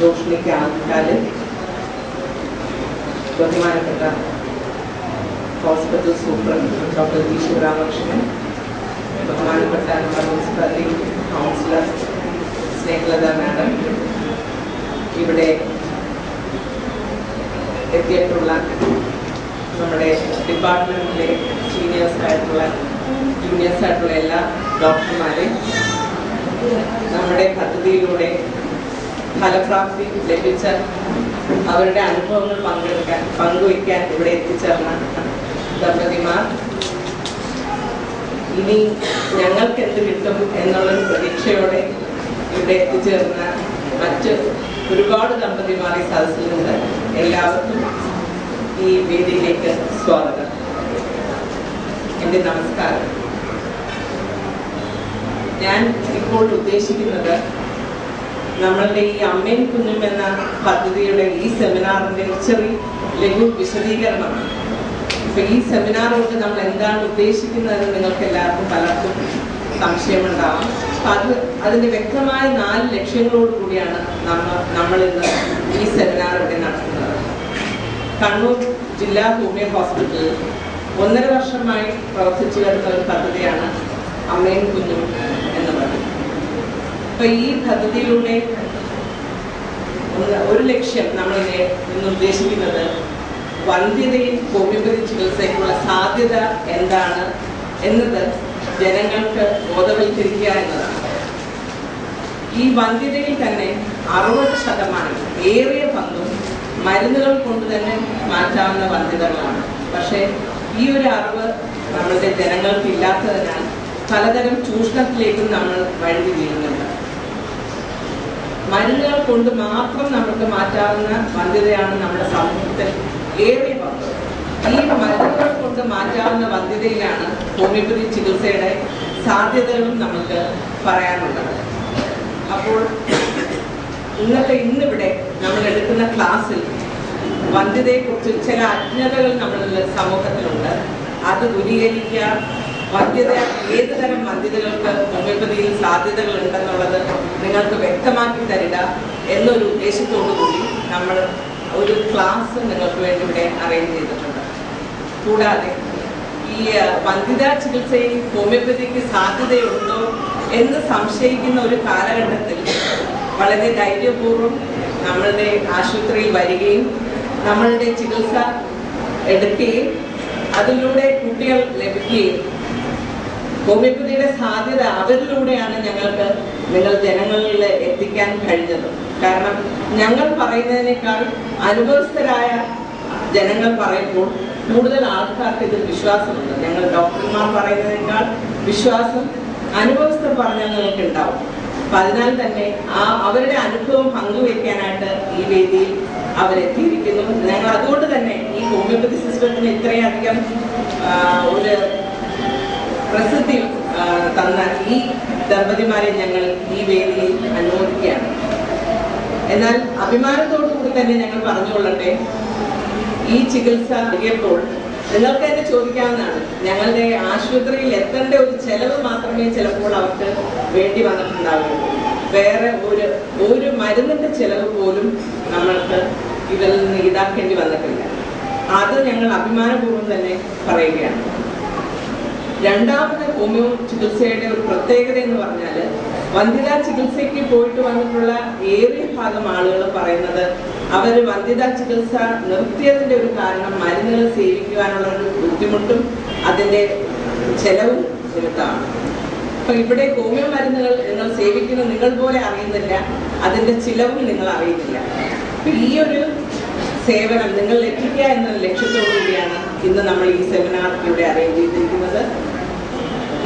റോഷ്നിക്കാല് ബഹുമാനപ്പെട്ട hospital superintendent doctor G Sivaramakrishnan, ബഹുമാനപ്പെട്ട municipality councillor Snehalatha madam, ഇവിടെ എത്തിയിട്ടുള്ള നമ്മുടെ ഡിപ്പാർട്ട്മെൻറ്റിലെ ജൂനിയേഴ്സായിട്ടുള്ള എല്ലാ ഡോക്ടർമാരെയും നമ്മുടെ പദ്ധതിയിലൂടെ ഫലപ്രാപ്തി ലഭിച്ച അവരുടെ അനുഭവങ്ങൾ പങ്കുവയ്ക്കാൻ ഇവിടെ എത്തിച്ചേർന്ന ദമ്പതിമാർ, ഇനി ഞങ്ങൾക്ക് എന്ത് കിട്ടും എന്നുള്ളൊരു പ്രതീക്ഷയോടെ ഇവിടെ എത്തിച്ചേർന്ന മറ്റ് ഒരുപാട് ദമ്പതിമാർ ഈ സദസ്സിലുണ്ട്. എല്ലാവർക്കും ഈ വേദിയിലേക്ക് സ്വാഗതം. എൻ്റെ നമസ്കാരം. ഞാൻ ഇപ്പോൾ ഉദ്ദേശിക്കുന്നത് നമ്മളുടെ ഈ അമ്മയും കുഞ്ഞും എന്ന പദ്ധതിയുടെ ഈ സെമിനാറിന്റെ ചെറിയ ലഘു വിശദീകരണമാണ്. ഇപ്പൊ ഈ സെമിനാർ കൊണ്ട് നമ്മൾ എന്താണ് ഉദ്ദേശിക്കുന്നതെന്ന് നിങ്ങൾക്ക് എല്ലാവർക്കും പലർക്കും സംശയമുണ്ടാവാം. അതിന്റെ വ്യക്തമായ 4 ലക്ഷ്യങ്ങളോട് കൂടിയാണ് നമ്മൾ ഇന്ന് ഈ സെമിനാർ ഇവിടെ നടത്തുന്നത്. കണ്ണൂർ ജില്ലാ ഹോമിയോ ഹോസ്പിറ്റലിൽ 1.5 വർഷമായി പ്രവർത്തിച്ചു വരുന്ന ഒരു പദ്ധതിയാണ് അമ്മയും കുഞ്ഞും എന്ന് പറയുന്നത്. അപ്പൊ ഈ പദ്ധതിയിലൂടെ ഒരു ലക്ഷ്യം നമ്മൾ ഇന്ന് ഉദ്ദേശിക്കുന്നത് വന്ധ്യതയിൽ ഹോമിയോപ്പതി ചികിത്സയ്ക്കുള്ള സാധ്യത എന്താണ് എന്നത് ജനങ്ങൾക്ക് ബോധവൽക്കരിക്കുക എന്നതാണ്. ഈ വന്ധ്യതയിൽ തന്നെ 60% ഏറിയ പങ്കും മരുന്നുകൾ കൊണ്ട് തന്നെ മാറ്റാവുന്ന വന്ധ്യതകളാണ്. പക്ഷേ ഈ ഒരു അറിവ് നമ്മളുടെ ജനങ്ങൾക്ക് ഇല്ലാത്തതിനാൽ പലതരം ചൂഷണത്തിലേക്കും നമ്മൾ വഴുതി വീഴുന്നുണ്ട്. മരുന്നുകൾ കൊണ്ട് മാത്രം നമുക്ക് മാറ്റാവുന്ന വന്ധ്യതയാണ് നമ്മുടെ സമൂഹത്തിൽ ഏറിയ പങ്ക്. ഈ മരുന്നുകൾ കൊണ്ട് മാറ്റാവുന്ന വന്ധ്യതയിലാണ് ഹോമിയോപ്പതി ചികിത്സയുടെ സാധ്യതകളും നമുക്ക് പറയാനുള്ളത്. അപ്പോൾ ഇന്നിവിടെ നമ്മൾ എടുക്കുന്ന ക്ലാസ്സിൽ വന്ധ്യതയെക്കുറിച്ച് ചില അജ്ഞതകൾ നമ്മളുടെ സമൂഹത്തിലുണ്ട്. അത് ദൂരീകരിക്കുക, വന്ധ്യത ഏത് തരം വന്ധ്യതകൾക്ക് ഹോമിയോപ്പതിയിൽ സാധ്യതകൾ ഉണ്ടെന്നുള്ളത് നിങ്ങൾക്ക് വ്യക്തമാക്കി തരിക എന്നൊരു ഉദ്ദേശത്തോടു കൂടി നമ്മൾ ഒരു ക്ലാസ് നിങ്ങൾക്ക് വേണ്ടി ഇവിടെ അറേഞ്ച് ചെയ്തിട്ടുണ്ട്. കൂടാതെ ഈ വന്ധ്യതാ ചികിത്സയിൽ ഹോമിയോപ്പതിക്ക് സാധ്യതയുണ്ടോ എന്ന് സംശയിക്കുന്ന ഒരു കാലഘട്ടത്തിൽ വളരെ ധൈര്യപൂർവ്വം നമ്മളുടെ ആശുപത്രിയിൽ വരികയും നമ്മളുടെ ചികിത്സ എടുക്കുകയും അതിലൂടെ കുട്ടികൾ ലഭിക്കുകയും ഹോമിയോപ്പതിയുടെ സാധ്യത അവരിലൂടെയാണ് നിങ്ങൾ ജനങ്ങളിൽ എത്തിക്കാൻ കഴിഞ്ഞത്. കാരണം ഞങ്ങൾ പറയുന്നതിനേക്കാൾ അനുഭവസ്ഥരായ ജനങ്ങൾ പറയുമ്പോൾ കൂടുതൽ ആൾക്കാർക്ക് ഇതിൽ വിശ്വാസമുണ്ട്. ഞങ്ങൾ ഡോക്ടർമാർ പറയുന്നതിനേക്കാൾ വിശ്വാസം അനുഭവസ്ഥർ പറഞ്ഞാൽ നിങ്ങൾക്ക് ഉണ്ടാവും. അപ്പൊ അതിനാൽ തന്നെ അവരുടെ അനുഭവം പങ്കുവയ്ക്കാനായിട്ട് ഈ വേദിയിൽ അവരെത്തിയിരിക്കുന്നു. ഞങ്ങൾ അതുകൊണ്ട് തന്നെ ഈ ഹോമിയോപ്പതി സിസ്റ്റത്തിന് ഇത്രയധികം ഒരു പ്രസിദ്ധി തന്ന ഈ ദമ്പതിമാരെ ഞങ്ങൾ ഈ വേദിയിൽ അനുമോദിക്കുകയാണ്. എന്നാൽ അഭിമാനത്തോടു കൂടി തന്നെ ഞങ്ങൾ പറഞ്ഞുകൊള്ളട്ടെ, ഈ ചികിത്സ നൽകിയപ്പോൾ നിങ്ങൾക്ക് തന്നെ ചോദിക്കാവുന്നതാണ്, ഞങ്ങളുടെ ആശുപത്രിയിൽ എത്തേണ്ട ഒരു ചെലവ് മാത്രമേ ചിലപ്പോൾ അവർക്ക് വേണ്ടി വന്നിട്ടുണ്ടാവുകയുള്ളൂ. വേറെ ഒരു മരുന്നിന്റെ ചെലവ് പോലും നമ്മൾക്ക് ഇവരിൽ നിന്ന് ഈടാക്കേണ്ടി വന്നിട്ടില്ല. അത് ഞങ്ങൾ അഭിമാനപൂർവ്വം തന്നെ പറയുകയാണ്. രണ്ടാമത് ഹോമിയോ ചികിത്സയുടെ ഒരു പ്രത്യേകത എന്ന് പറഞ്ഞാൽ വന്ധ്യതാ ചികിത്സയ്ക്ക് പോയിട്ട് വന്നിട്ടുള്ള ഏറിയ ഭാഗം ആളുകൾ പറയുന്നത് അവർ വന്ധ്യതാ ചികിത്സ നിർത്തിയതിൻ്റെ ഒരു കാരണം മരുന്നുകൾ സേവിക്കുവാനുള്ള ഒരു ബുദ്ധിമുട്ടും അതിൻ്റെ ചെലവും നിമിത്തമാണ്. അപ്പൊ ഇവിടെ ഹോമിയോ മരുന്നുകൾ നിങ്ങൾ സേവിക്കുന്ന നിങ്ങൾ പോലെ അറിയുന്നില്ല, അതിൻ്റെ ചിലവും നിങ്ങൾ അറിയുന്നില്ല. അപ്പൊ ഈ ഒരു സേവനം നിങ്ങൾ എത്തിക്കുക എന്ന ലക്ഷ്യത്തോടു കൂടിയാണ് ഇന്ന് നമ്മൾ ഈ സെമിനാർ ഇവിടെ അറേഞ്ച് ചെയ്തിരിക്കുന്നത്.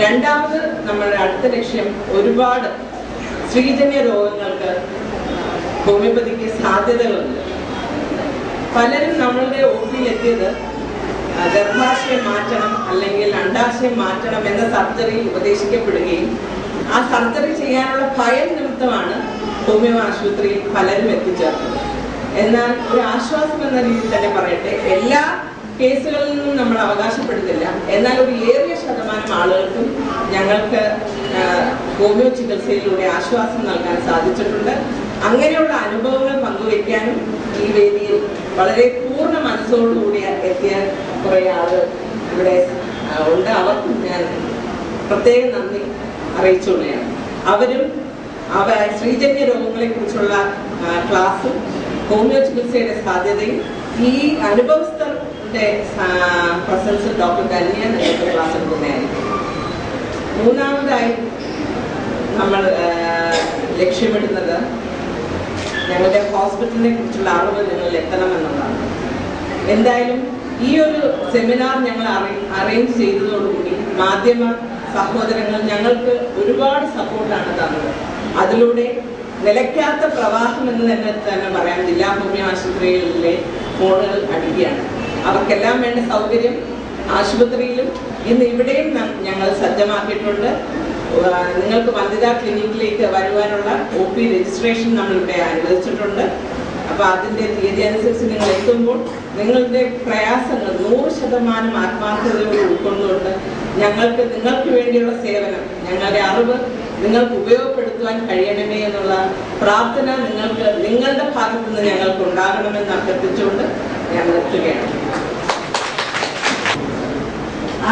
രണ്ടാമത് നമ്മളുടെ അടുത്ത ലക്ഷ്യം ഒരുപാട് സ്ത്രീജന്യ രോഗങ്ങൾക്ക് ഹോമിയോപ്പതിക്ക് സാധ്യതകളുണ്ട്. പലരും നമ്മളുടെ ഓഫീസിലെത്തിയത് ഗർഭാശയം മാറ്റണം അല്ലെങ്കിൽ അണ്ഡാശയം മാറ്റണം എന്ന സർജറി ഉപദേശിക്കപ്പെടുകയും ആ സർജറി ചെയ്യാനുള്ള ഭയം നിമിത്തമാണ് ഹോമിയോ ആശുപത്രിയിൽ പലരും എത്തിച്ചേർന്നത്. എന്നാൽ ഒരു ആശ്വാസം എന്ന രീതിയിൽ തന്നെ പറയട്ടെ, എല്ലാ കേസുകളിൽ നിന്നും നമ്മൾ അവകാശപ്പെടുന്നില്ല. എന്നാൽ ഒരു ഏറിയ ശതമാനം ആളുകൾക്കും ഞങ്ങൾക്ക് ഹോമിയോ ചികിത്സയിലൂടെ ആശ്വാസം നൽകാൻ സാധിച്ചിട്ടുണ്ട്. അങ്ങനെയുള്ള അനുഭവങ്ങൾ പങ്കുവയ്ക്കാനും ഈ വേദിയിൽ വളരെ പൂർണ്ണ മനസ്സോടുകൂടി എത്തിയ കുറെ ആളുകൾ ഇവിടെ ഉണ്ട്. അവർക്കും ഞാൻ പ്രത്യേകം നന്ദി അറിയിച്ചുകൊള്ളുകയാണ്. അവരും ശ്രീജന്യ രോഗങ്ങളെ കുറിച്ചുള്ള ക്ലാസ്സും ഹോമിയോ ചികിത്സയുടെ സാധ്യതയും ഈ അനുഭവസ്ഥരുടെ പ്രസൻസിൽ ഡോക്ടർ ധന്യ നിങ്ങൾക്ക് ക്ലാസ് എടുക്കുന്നതായിരിക്കും. മൂന്നാമതായി നമ്മൾ ലക്ഷ്യമിടുന്നത് ഞങ്ങളുടെ ഹോസ്പിറ്റലിനെ കുറിച്ചുള്ള അറിവ് നിങ്ങളിൽ എത്തണമെന്നുള്ളതാണ്. എന്തായാലും ഈ ഒരു സെമിനാർ ഞങ്ങൾ അറേഞ്ച് ചെയ്തതോടുകൂടി മാധ്യമ സഹോദരങ്ങൾ ഞങ്ങൾക്ക് ഒരുപാട് സപ്പോർട്ടാണ് തന്നത്. അതിലൂടെ നിലയ്ക്കാത്ത പ്രവാഹം എന്ന് തന്നെ പറയാം. ജില്ലാ ഹോമിയോ ആശുപത്രികളിലെ ഫോണുകൾ അടിക്കുകയാണ്. അവർക്കെല്ലാം വേണ്ട സൗകര്യം ആശുപത്രിയിലും ഇന്ന് ഇവിടെയും ഞങ്ങൾ സജ്ജമാക്കിയിട്ടുണ്ട്. നിങ്ങൾക്ക് വനിത ക്ലിനിക്കിലേക്ക് വരുവാനുള്ള OP രജിസ്ട്രേഷൻ നമ്മളിവിടെ അനുവദിച്ചിട്ടുണ്ട്. അപ്പൊ അതിന്റെ തീയതി അനുസരിച്ച് നിങ്ങൾ എത്തുമ്പോൾ നിങ്ങളുടെ പ്രയാസങ്ങൾ 100% ആത്മാർത്ഥതയോട് ഉൾക്കൊണ്ടുകൊണ്ട് നിങ്ങൾക്ക് വേണ്ടിയുള്ള സേവനം, ഞങ്ങളുടെ അറിവ് നിങ്ങൾക്ക് ഉപയോഗപ്പെടുത്തുവാൻ കഴിയണമേ എന്നുള്ള പ്രാർത്ഥന നിങ്ങളുടെ ഭാഗത്തു നിന്ന് ഞങ്ങൾക്ക് ഉണ്ടാകണമെന്ന് അഭ്യർത്ഥിച്ചുകൊണ്ട് ഞാൻ നിർത്തുകയാണ്.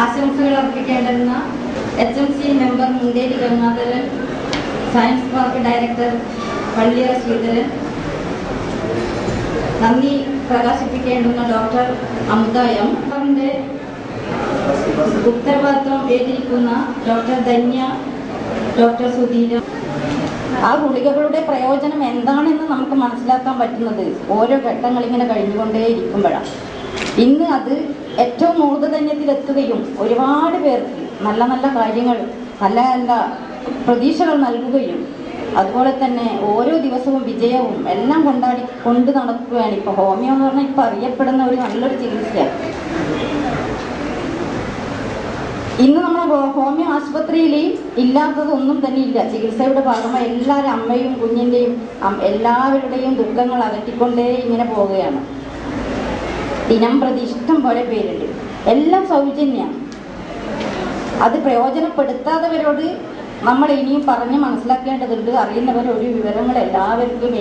ആശംസകൾ അർപ്പിക്കേണ്ടുന്ന HMC member Munderi Gangadharan, science park director Palliyara Sreedharan, നന്ദി പ്രകാശിപ്പിക്കേണ്ടുന്ന ഡോക്ടർ അമുദ M. ഉത്തരവാദിത്വം ഏറ്റിരിക്കുന്ന ഡോക്ടർ ധന്യ, ഡോക്ടർ സുധീര. ആ ഗുളികകളുടെ പ്രയോജനം എന്താണെന്ന് നമുക്ക് മനസ്സിലാക്കാൻ പറ്റുന്നത് ഓരോ ഘട്ടങ്ങൾ ഇങ്ങനെ കഴിഞ്ഞുകൊണ്ടേ ഇരിക്കുമ്പോഴാണ്. ഇന്ന് അത് ഏറ്റവും മൂർധന്യത്തിലെത്തുകയും ഒരുപാട് പേർക്ക് നല്ല നല്ല കാര്യങ്ങൾ, നല്ല നല്ല പ്രതീക്ഷകൾ നൽകുകയും അതുപോലെ തന്നെ ഓരോ ദിവസവും വിജയവും എല്ലാം കൊണ്ട് നടക്കുകയാണ്. ഇപ്പൊ ഹോമിയോ എന്ന് പറഞ്ഞാൽ ഇപ്പൊ അറിയപ്പെടുന്ന ഒരു നല്ലൊരു ചികിത്സയാണ്. ഇന്ന് നമ്മുടെ ഹോമിയോ ആശുപത്രിയിൽ ഇല്ലാത്തതൊന്നും തന്നെ ഇല്ല. ചികിത്സയുടെ ഭാഗമായി എല്ലാവരും അമ്മയും കുഞ്ഞിൻ്റെയും എല്ലാവരുടെയും ദുഃഖങ്ങൾ അകറ്റിക്കൊണ്ടേ ഇങ്ങനെ പോവുകയാണ്. ദിനം പ്രതി ഇഷ്ടം പോലെ പേരുണ്ട്. എല്ലാം സൗജന്യമാണ്. അത് പ്രയോജനപ്പെടുത്താത്തവരോട് നമ്മൾ ഇനിയും പറഞ്ഞ് മനസ്സിലാക്കേണ്ടതുണ്ട്. അറിയുന്നവരൊരു വിവരങ്ങൾ എല്ലാവർക്കും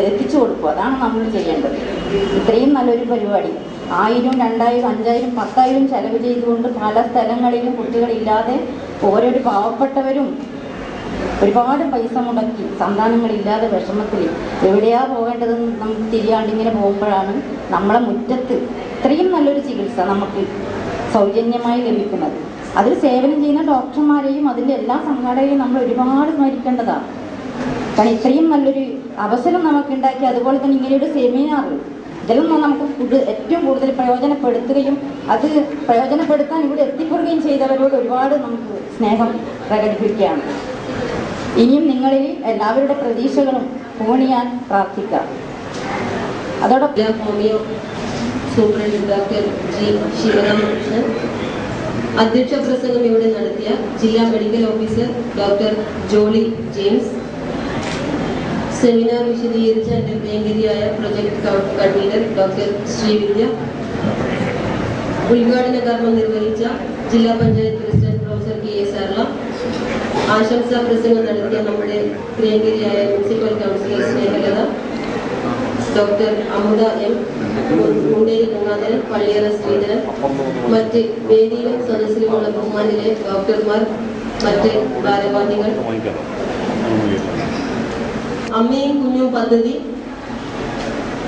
എത്തിച്ചു കൊടുക്കും. അതാണ് നമ്മൾ ചെയ്യേണ്ടത്. ഇത്രയും നല്ലൊരു പരിപാടി 1000, 2000, 5000, 10,000 ചെലവ് ചെയ്തുകൊണ്ട് പല സ്ഥലങ്ങളിലും കുട്ടികളില്ലാതെ ഓരോരു പാവപ്പെട്ടവരും ഒരുപാട് പൈസ മുടക്കി സന്താനങ്ങളില്ലാതെ വിഷമത്തിൽ എവിടെയാ പോകേണ്ടതെന്ന് നമുക്ക് തിരിയാണ്ടിങ്ങനെ പോകുമ്പോഴാണ് നമ്മളെ മുറ്റത്ത് ഇത്രയും നല്ലൊരു ചികിത്സ നമുക്ക് സൗജന്യമായി ലഭിക്കുന്നത്. അതിൽ സേവനം ചെയ്യുന്ന ഡോക്ടർമാരെയും അതിൻ്റെ എല്ലാ സംഘാടകരെയും നമ്മൾ ഒരുപാട് സ്മരിക്കേണ്ടതാണ്. കാരണം ഇത്രയും നല്ലൊരു അവസരം നമുക്കുണ്ടാക്കി, അതുപോലെ തന്നെ ഇങ്ങനെയൊരു സെമിനാർ ഇതിലൊന്നും നമുക്ക് ഏറ്റവും കൂടുതൽ പ്രയോജനപ്പെടുത്തുകയും അത് പ്രയോജനപ്പെടുത്താൻ ഇവിടെ എത്തിപ്പെടുകയും ചെയ്തവരോട് ഒരുപാട് നമുക്ക് സ്നേഹം പ്രകടിപ്പിക്കുകയാണ്. ഇനിയും നിങ്ങളിൽ എല്ലാവരുടെ പ്രതീക്ഷകളും പൂണിയാൻ പ്രാർത്ഥിക്കാം. അതോടൊപ്പം homeo superintendent doctor G. Sivaramakrishnan അധ്യക്ഷ പ്രസംഗം ഇവിടെ നടത്തിയ ജില്ലാ medical officer doctor Jolly James, seminar വിശദീകരിച്ച എൻ്റെ പ്രിയങ്കരിയായ പ്രൊജക്ട് കൺവീനർ ഡോക്ടർ ശ്രീവിദ്യ, ഉദ്ഘാടന കർമ്മം നിർവഹിച്ച ജില്ലാ panchayat president professor K. A. Sarala, ആശംസാ പ്രസംഗം നടത്തിയ നമ്മുടെ പ്രിയങ്കരിയായ municipal councillor Snehalatha, doctor Amuda M. Munderi Gangadharan, Palliyara Sreedharan, മറ്റ് വേദിയിലും സദസ്സിലുമുള്ള ബഹുമാനിലെ ഡോക്ടർമാർ, മറ്റ് ഭാരവാഹികൾ, അമ്മയും കുഞ്ഞും പദ്ധതി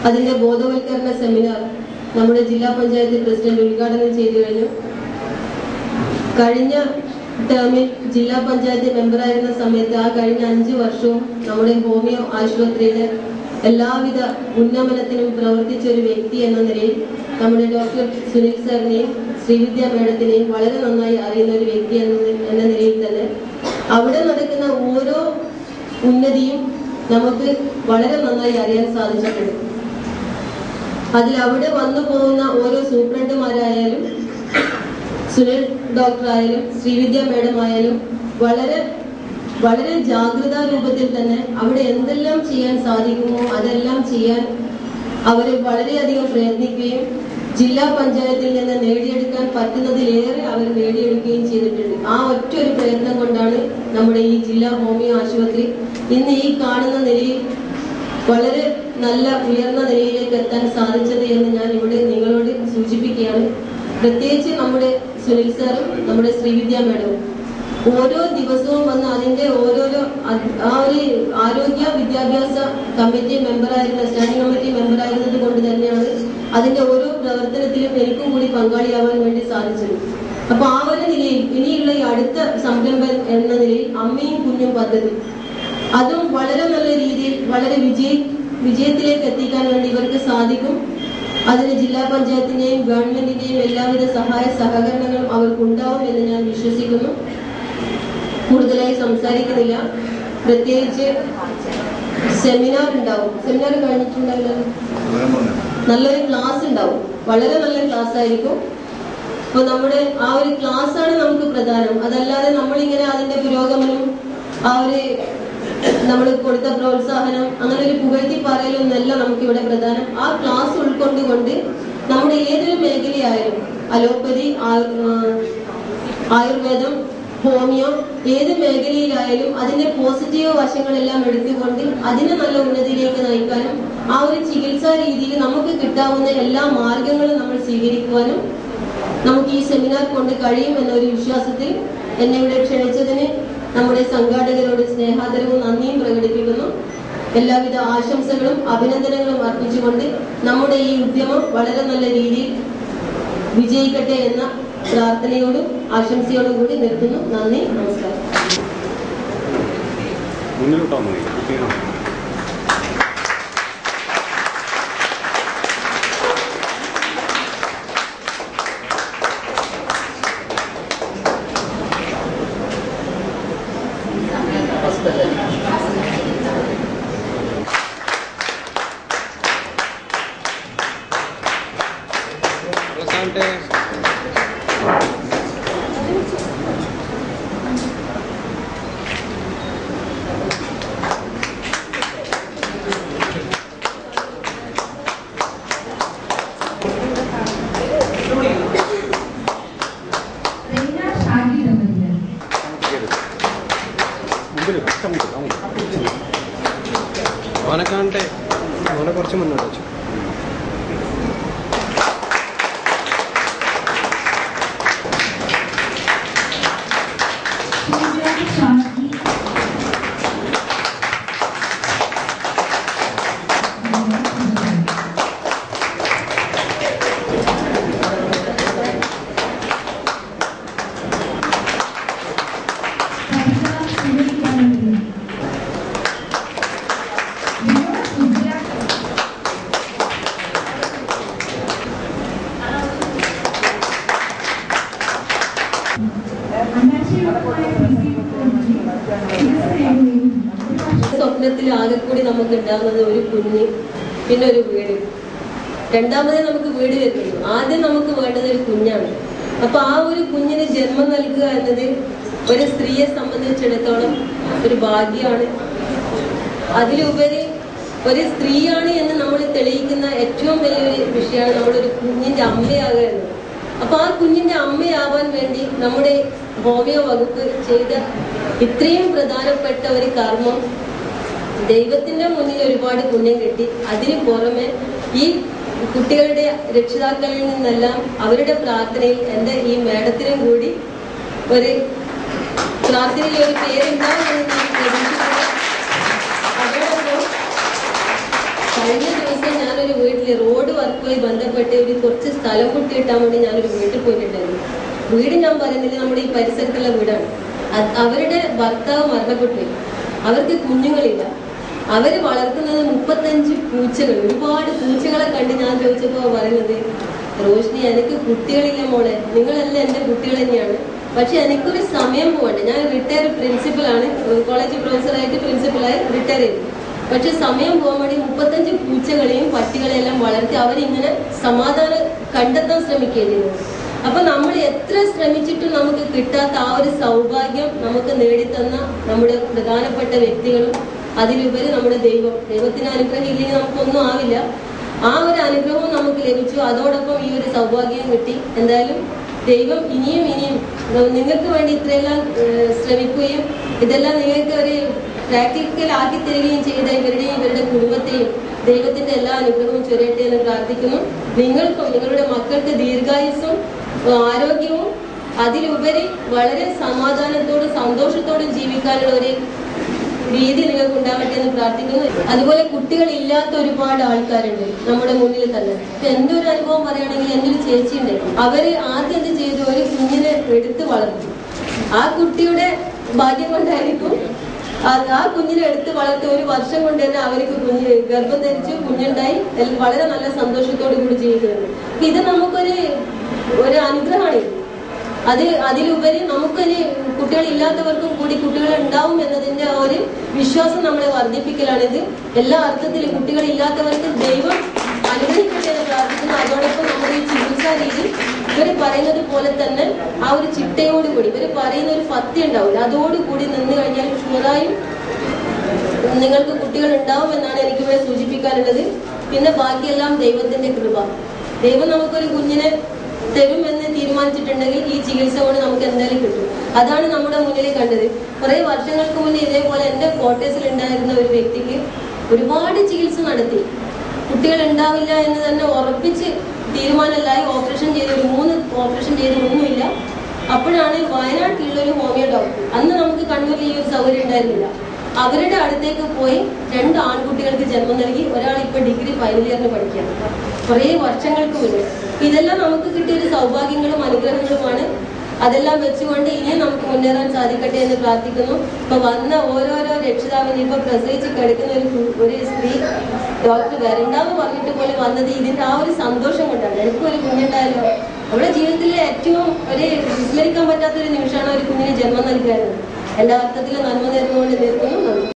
അതിന്റെ ബോധവൽക്കരണ സെമിനാർ നമ്മുടെ ജില്ലാ പഞ്ചായത്ത് പ്രസിഡന്റ് ഉദ്ഘാടനം ചെയ്തു കഴിഞ്ഞു. കഴിഞ്ഞ ടേമിൽ ജില്ലാ പഞ്ചായത്ത് മെമ്പറായിരുന്ന സമയത്ത് ആ കഴിഞ്ഞ 5 വർഷവും നമ്മുടെ ഹോമിയോ ആശുപത്രിയിലെ എല്ലാവിധ ഉന്നമനത്തിനും പ്രവർത്തിച്ച ഒരു വ്യക്തി എന്ന നിലയിൽ നമ്മുടെ ഡോക്ടർ സുനിൽ സാറിനെയും ശ്രീവിദ്യ മേഡത്തിനെയും വളരെ നന്നായി അറിയുന്ന ഒരു വ്യക്തി എന്ന നിലയിൽ തന്നെ അവിടെ നടക്കുന്ന ഓരോ ഉന്നതിയും നമുക്ക് വളരെ നന്നായി അറിയാൻ സാധിച്ചിട്ടുണ്ട്. അതിൽ അവിടെ വന്നു പോകുന്ന ഓരോ സൂപ്രണ്ടുമാരായാലും സുനിൽ ഡോക്ടർ ആയാലും ശ്രീവിദ്യ മേഡം ആയാലും വളരെ വളരെ ജാഗ്രതാ രൂപത്തിൽ തന്നെ അവിടെ എന്തെല്ലാം ചെയ്യാൻ സാധിക്കുമോ അതെല്ലാം ചെയ്യാൻ അവർ വളരെയധികം പ്രയത്നിക്കുകയും ജില്ലാ പഞ്ചായത്തിൽ നിന്ന് നേടിയെടുക്കാൻ പറ്റുന്നതിലേറെ അവർ നേടിയെടുക്കുകയും ചെയ്തിട്ടുണ്ട്. ആ ഒറ്റൊരു പ്രയത്നം കൊണ്ടാണ് നമ്മുടെ ഈ ജില്ലാ ഹോമിയോ ആശുപത്രി ഇന്ന് ഈ കാണുന്ന നിലയിൽ വളരെ നല്ല ഉയർന്ന നിലയിലേക്ക് എത്താൻ സാധിച്ചത് എന്ന് ഞാൻ ഇവിടെ നിങ്ങളോട് സൂചിപ്പിക്കുകയാണ്. പ്രത്യേകിച്ച് നമ്മുടെ സുനിൽ സാറും നമ്മുടെ ശ്രീവിദ്യ മാഡവും ഓരോ ദിവസവും വന്ന് അതിന്റെ ഓരോരോ ആ ഒരു ആരോഗ്യ വിദ്യാഭ്യാസ കമ്മിറ്റി മെമ്പറായിരുന്ന സ്റ്റാൻഡിംഗ് കമ്മിറ്റി മെമ്പറായിരുന്നത് കൊണ്ട് തന്നെയാണ് അതിന്റെ ഓരോ പ്രവർത്തനത്തിലും എനിക്കും കൂടി പങ്കാളിയാവാൻ വേണ്ടി സാധിച്ചത്. അപ്പൊ ആ ഒരു നിലയിൽ ഇനിയുള്ള ഈ അടുത്ത സംരംഭം എന്ന നിലയിൽ അമ്മയും കുഞ്ഞും പദ്ധതി അതും വളരെ നല്ല രീതിയിൽ വളരെ വിജയത്തിലേക്ക് എത്തിക്കാൻ വേണ്ടി ഇവർക്ക് സാധിക്കും. അതിന് ജില്ലാ പഞ്ചായത്തിന്റെയും ഗവൺമെന്റിന്റെയും എല്ലാവിധ സഹായ സഹകരണങ്ങളും അവർക്കുണ്ടാവും എന്ന് ഞാൻ വിശ്വസിക്കുന്നു. കൂടുതലായി സംസാരിക്കുന്നില്ല. പ്രത്യേകിച്ച് സെമിനാർ ഉണ്ടാവും. സെമിനാർ കഴിഞ്ഞിട്ടുണ്ടല്ലോ, നല്ലൊരു ക്ലാസ് ഉണ്ടാവും. വളരെ നല്ല ക്ലാസ് ആയിരിക്കും. അപ്പൊ നമ്മുടെ ആ ഒരു ക്ലാസ് ആണ് നമുക്ക് പ്രധാനം. അതല്ലാതെ നമ്മളിങ്ങനെ അതിന്റെ പുരോഗമനം ആ ഒരു നമ്മൾ കൊടുത്ത പ്രോത്സാഹനം അങ്ങനെ ഒരു പുകഴ്ത്തി പറയലൊന്നല്ല നമുക്കിവിടെ പ്രധാനം. ആ ക്ലാസ് ഉൾക്കൊണ്ടുകൊണ്ട് നമ്മുടെ ഏതൊരു മേഖലയായാലും അലോപ്പതി, ആയുർവേദം, ഹോമിയോ ഏത് മേഖലയിലായാലും അതിന്റെ പോസിറ്റീവ് വശങ്ങളെല്ലാം എടുത്തുകൊണ്ട് അതിനെ നല്ല ഉന്നതിയിലേക്ക് നയിക്കാനും ആ ഒരു ചികിത്സാ രീതിയിൽ നമുക്ക് കിട്ടാവുന്ന എല്ലാ മാർഗങ്ങളും നമ്മൾ സ്വീകരിക്കുവാനും നമുക്ക് ഈ സെമിനാർ കൊണ്ട് കഴിയും എന്നൊരു വിശ്വാസത്തിൽ എന്നെ ഇവിടെ ക്ഷണിച്ചതിന് നമ്മുടെ സംഘാടകരോട് സ്നേഹാദരവും നന്ദിയും പ്രകടിപ്പിക്കുന്നു. എല്ലാവിധ ആശംസകളും അഭിനന്ദനങ്ങളും അർപ്പിച്ചുകൊണ്ട് നമ്മുടെ ഈ ഉദ്യമം വളരെ നല്ല രീതിയിൽ വിജയിക്കട്ടെ എന്ന പ്രാർത്ഥനയോടും ആശംസയോടും കൂടി നിർത്തുന്നു. നന്ദി, നമസ്കാരം. ഓനക്കാണ്ടെ ഓനെ കുറച്ച് മുന്നോട്ട് വെച്ചു. സ്വപ്നത്തിൽ ആകെ കൂടി നമുക്ക് ഉണ്ടാകുന്നത് ഒരു കുഞ്ഞ്, പിന്നെ ഒരു വീട്. രണ്ടാമതേ നമുക്ക് വീട് വരുന്നുള്ളൂ. ആദ്യം നമുക്ക് വേണ്ടത് ഒരു കുഞ്ഞാണ്. അപ്പൊ ആ ഒരു കുഞ്ഞിന് ജന്മം നൽകുക എന്നത് ഒരു സ്ത്രീയെ സംബന്ധിച്ചിടത്തോളം ഒരു ഭാഗ്യമാണ്. അതിലുപരി ഒരു സ്ത്രീയാണ് എന്ന് നമ്മൾ തെളിയിക്കുന്ന ഏറ്റവും വലിയൊരു വിഷയമാണ് നമ്മളൊരു കുഞ്ഞിന്റെ അമ്മയാകുക എന്നത്. അപ്പൊ ആ കുഞ്ഞിന്റെ അമ്മയാവാൻ വേണ്ടി നമ്മുടെ ഹോമിയോ വകുപ്പ് ചെയ്ത ഇത്രയും പ്രധാനപ്പെട്ട ഒരു കർമ്മം ദൈവത്തിന്റെ മുന്നിൽ ഒരുപാട് പുണ്യം കിട്ടി. അതിന് പുറമെ ഈ കുട്ടികളുടെ രക്ഷിതാക്കളിൽ നിന്നെല്ലാം അവരുടെ പ്രാർത്ഥനയിൽ എന്റെ ഈ മേഡത്തിനും കൂടി ഒരു പ്രാർത്ഥനയിൽ ഒരു പേരുണ്ടാവുമെന്ന് ഞാൻ പ്രതീക്ഷിക്കുന്നു. അതോടൊപ്പം കഴിഞ്ഞ ദിവസം ഞാനൊരു വീട്ടിൽ റോഡ് വർക്കുമായി ബന്ധപ്പെട്ട് ഒരു കുറച്ച് സ്ഥലം കൂട്ടി കിട്ടാൻ വേണ്ടി ഞാനൊരു വീട്ടിൽ പോയിട്ടുണ്ടായിരുന്നു. വീട് ഞാൻ പറയുന്നില്ല, നമ്മുടെ ഈ പരിസരത്തുള്ള വീടാണ്. അവരുടെ ഭർത്താവ് മരണപ്പെട്ടു. അവർക്ക് കുഞ്ഞുങ്ങളില്ല. അവര് വളർത്തുന്നത് 35 പൂച്ചകൾ, ഒരുപാട് പൂച്ചകളെ കണ്ട് ഞാൻ ചോദിച്ചപ്പോ പറയുന്നത്, റോഷിനി എനിക്ക് കുട്ടികളില്ല മോളെ, നിങ്ങളെല്ലാം എന്റെ കുട്ടികൾ തന്നെയാണ്, പക്ഷെ എനിക്കൊരു സമയം പോകണ്ടേ. ഞാൻ റിട്ടയർ പ്രിൻസിപ്പലാണ്, കോളേജ് പ്രൊഫസറായിട്ട് പ്രിൻസിപ്പലായി റിട്ടയർ ചെയ്തു. പക്ഷെ സമയം പോകാൻ വേണ്ടി 35 പൂച്ചകളെയും പട്ടികളെയും എല്ലാം വളർത്തി അവരിങ്ങനെ സമാധാനം കണ്ടെത്താൻ ശ്രമിക്കുകയായിരുന്നു. അപ്പൊ നമ്മൾ എത്ര ശ്രമിച്ചിട്ടും നമുക്ക് കിട്ടാത്ത ആ ഒരു സൗഭാഗ്യം നമുക്ക് നേടിത്തന്ന നമ്മുടെ പ്രധാനപ്പെട്ട വ്യക്തികളും അതിലുപരി നമ്മുടെ ദൈവത്തിന് അനുഗ്രഹം ഇല്ലെങ്കിൽ നമുക്കൊന്നും ആവില്ല. ആ ഒരു അനുഗ്രഹവും നമുക്ക് ലഭിച്ചു. അതോടൊപ്പം ഈ ഒരു സൗഭാഗ്യം കിട്ടി. എന്തായാലും ദൈവം ഇനിയും നിങ്ങൾക്ക് വേണ്ടി ഇത്രയെല്ലാം ശ്രമിക്കുകയും ഇതെല്ലാം നിങ്ങൾക്ക് ഒരു പ്രാക്ടിക്കൽ ആക്കി തരികയും ചെയ്ത ഇവരുടെ കുടുംബത്തെയും ദൈവത്തിന്റെ എല്ലാ അനുഗ്രഹവും ചൊരിയട്ടെ എന്ന് പ്രാർത്ഥിക്കുന്നു. നിങ്ങൾക്കും നിങ്ങളുടെ മക്കൾക്ക് ദീർഘായുസ്സും ആരോഗ്യവും അതിലുപരി വളരെ സമാധാനത്തോടും സന്തോഷത്തോടും ജീവിക്കാനുള്ള ഒരു രീതി നിങ്ങൾക്ക് ഉണ്ടാവട്ടെ എന്ന് പ്രാർത്ഥിക്കുന്നു. അതുപോലെ കുട്ടികൾ ഇല്ലാത്ത ഒരുപാട് ആൾക്കാരുണ്ട് നമ്മുടെ മുന്നിൽ തന്നെ. എന്റെ ഒരു അനുഭവം പറയുകയാണെങ്കിൽ എന്റെ ഒരു ചേച്ചി ഉണ്ട്. അവര് ആദ്യം എന്ത് ചെയ്തു, ഒരു കുഞ്ഞിനെ എടുത്ത് വളർത്തി. ആ കുട്ടിയുടെ ഭാഗ്യം കൊണ്ടായിരിക്കും ആ കുഞ്ഞിനെ എടുത്ത് വളർത്തി 1 വർഷം കൊണ്ട് തന്നെ അവർക്ക് ഗർഭം ധരിച്ചു, കുഞ്ഞുണ്ടായി, വളരെ നല്ല സന്തോഷത്തോടു കൂടി ജീവിക്കുന്നുണ്ട്. ഇത് നമുക്കൊരു അനുഗ്രഹമാണ്. അതിലുപരി നമുക്കിനി കുട്ടികൾ ഇല്ലാത്തവർക്കും കൂടി കുട്ടികൾ ഉണ്ടാവും എന്നതിന്റെ ഒരു വിശ്വാസം നമ്മളെ വർദ്ധിപ്പിക്കലാണിത്. എല്ലാ അർത്ഥത്തിലും കുട്ടികൾ ഇല്ലാത്തവർക്ക് ദൈവം അനുഗ്രഹിക്കട്ടെ എന്ന് പ്രാർത്ഥിക്കുന്നു. അതോടൊപ്പം നമ്മുടെ ഈ ചികിത്സാ രീതി ഇവർ പറയുന്നത് പോലെ തന്നെ ആ ഒരു ചിട്ടയോടുകൂടി ഇവർ പറയുന്ന ഒരു പഥ്യം ഉണ്ടാവില്ല, അതോടുകൂടി നിന്ന് കഴിഞ്ഞാൽ ഷുവറായും നിങ്ങൾക്ക് കുട്ടികൾ ഉണ്ടാവും എന്നാണ് എനിക്കിവിടെ സൂചിപ്പിക്കാനുള്ളത്. പിന്നെ ബാക്കിയെല്ലാം ദൈവത്തിന്റെ കൃപ. ദൈവം നമുക്കൊരു കുഞ്ഞിനെ തരും എന്ന് തീരുമാനിച്ചിട്ടുണ്ടെങ്കിൽ ഈ ചികിത്സ കൊണ്ട് നമുക്ക് എന്തായാലും കിട്ടും. അതാണ് നമ്മുടെ മുന്നിൽ കണ്ടത്. കുറെ വർഷങ്ങൾക്ക് മുന്നേ ഇതേപോലെ എന്റെ ക്വാർട്ടേഴ്സിൽ ഉണ്ടായിരുന്ന ഒരു വ്യക്തിക്ക് ഒരുപാട് ചികിത്സ നടത്തി, കുട്ടികൾ ഉണ്ടാവില്ല എന്ന് തന്നെ ഉറപ്പിച്ച് തീരുമാനമില്ലായി ഓപ്പറേഷൻ ചെയ്ത് 3 ഓപ്പറേഷൻ ചെയ്ത് ഒന്നുമില്ല. അപ്പോഴാണ് വയനാട്ടിലുള്ള ഒരു ഹോമിയോ ഡോക്ടർ, അന്ന് നമുക്ക് കണ്ണൂരിൽ ഈ ഒരു സൗകര്യം ഉണ്ടായിരുന്നില്ല, അവരുടെ അടുത്തേക്ക് പോയി 2 ആൺകുട്ടികൾക്ക് ജന്മം നൽകി. ഒരാൾ ഇപ്പൊ ഡിഗ്രി ഫൈനൽ ഇയറിന് പഠിക്കുകയാണ്, കുറെ വർഷങ്ങൾക്ക് മുന്നേ. ഇതെല്ലാം നമുക്ക് കിട്ടിയ ഒരു സൗഭാഗ്യങ്ങളും അനുഗ്രഹങ്ങളുമാണ്. അതെല്ലാം വെച്ചുകൊണ്ട് ഇനിയും നമുക്ക് മുന്നേറാൻ സാധിക്കട്ടെ എന്ന് പ്രാർത്ഥിക്കുന്നു. ഇപ്പൊ വന്ന ഓരോരോ രക്ഷിതാവിന് ഇപ്പൊ പ്രസവിച്ച് കിടക്കുന്ന ഒരു സ്ത്രീ ഡോക്ടർ വരണ്ടാന്ന് പറഞ്ഞിട്ട് പോലെ വന്നത് ഇതിന്റെ ആ ഒരു സന്തോഷം കൊണ്ടാണ്. എനിക്കൊരു കുഞ്ഞുണ്ടായല്ലോ, നമ്മുടെ ജീവിതത്തിലെ ഏറ്റവും ഒരു വിസ്മരിക്കാൻ പറ്റാത്തൊരു നിമിഷമാണ് ഒരു കുഞ്ഞിന് ജന്മം നൽകുകയായിരുന്നു. എല്ലാ അർത്ഥത്തിലും നന്മ നേർന്നുകൊണ്ട് നിൽക്കുന്നു.